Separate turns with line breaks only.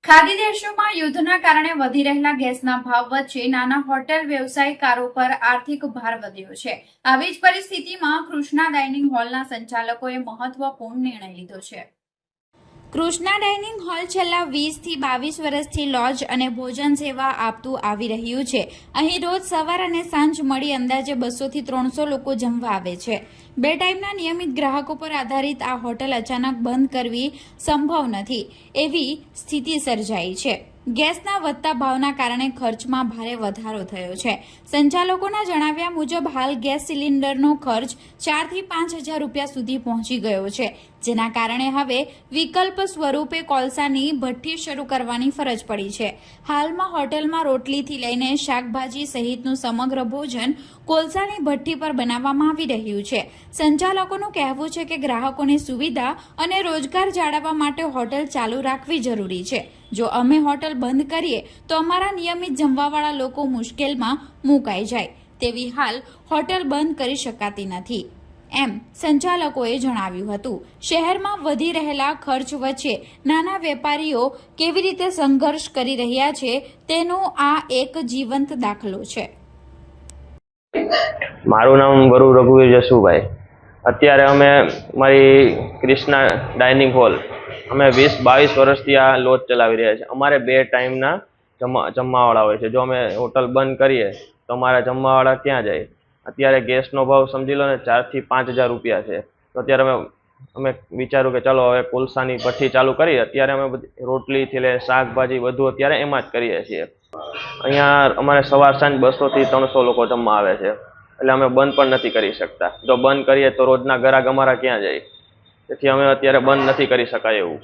ખાદી દેશોમાં યુદ્ધના કારણે વધી રહેલા ગેસના ભાવ વચ્ચે નાના હોટેલ વ્યવસાયકારો પર આર્થિક ભાર વધ્યો છે। આવી જ પરિસ્થિતિમાં કૃષ્ણા ડાઇનિંગ હોલના સંચાલકોએ મહત્વપૂર્ણ નિર્ણય લીધો છે। કૃષ્ણા ડાઇનિંગ હોલ છેલ્લા 20 થી 22 વર્ષથી લોજ અને ભોજન સેવા આપતું આવી રહ્યું છે। અહીં રોજ સવાર અને સાંજ મળી અંદાજે 200 થી 300 લોકો જમવા આવે છે। 2 ટાઈમના નિયમિત ગ્રાહકો પર આધારિત આ હોટલ અચાનક બંધ કરવી સંભવ નથી એવી સ્થિતિ સર્જાઈ છે। ગેસના વધતા ભાવના કારણે ખર્ચમાં ભારે વધારો થયો છે। સંચાલકોના જણાવ્યા મુજબ હાલ ગેસ સિલિન્ડરનો ખર્ચ 4 થી 5,000 રૂપિયા સુધી પહોંચી ગયો છે, જેના કારણે હવે વિકલ્પ સ્વરૂપે કોલસાની ભઠ્ઠી શરૂ કરવાની ફરજ પડી છે। હાલમાં હોટેલમાં રોટલીથી લઈને શાકભાજી સહિતનું સમગ્ર ભોજન કોલસાની ભઠ્ઠી પર બનાવવામાં આવી રહ્યું છે। સંચાલકોનું કહેવું છે કે ગ્રાહકોની સુવિધા અને રોજગાર જાળવવા માટે હોટેલ ચાલુ રાખવી જરૂરી છે। જો અમે હોટેલ બંધ કરીએ તો અમારા નિયમિત જમવાવાળા લોકો મુશ્કેલમાં મુકાઈ જાય, તેવી હાલ હોટેલ બંધ કરી શકાતી નથી એમ સંચાલકોએ જણાવ્યું હતું। શહેરમાં વધી રહેલા ખર્ચ વચ્ચે નાના વેપારીઓ કેવી રીતે સંઘર્ષ કરી રહ્યા છે તેનો આ એક જીવંત દાખલો છે।
મારું નામ વરુ રઘુવીર જસુભાઈ। અત્યારે અમે મારી કૃષ્ણા ડાઇનિંગ હોલ અમે 20-22 વર્ષથી આ લોજ ચલાવી રહ્યા છીએ। અમારે 2 ટાઈમના જમવાવાળા હોય છે। જો અમે હોટલ બંધ કરીએ તો અમારા જમવાવાળા ક્યાં જાય? અત્યારે ગેસનો ભાવ સમજી લો ને 4 થી 5,000 રૂપિયા છે। તો અત્યારે અમે વિચાર્યું કે ચાલો હવે કોલસાની ભઠ્ઠી ચાલુ કરીએ। અત્યારે અમે બધી રોટલીથી લે શાકભાજી બધું અત્યારે એમાં જ કરીએ છીએ। અહીંયા અમારે સવાર સાંજ 200 થી 300 લોકો જમવા આવે છે, એટલે અમે બંધ પણ નથી કરી શકતા। જો બંધ કરીએ તો રોજના ગ્રાહક અમારા ક્યાં જાય? તેથી અમે અત્યારે બંધ નથી કરી શકાય એવું।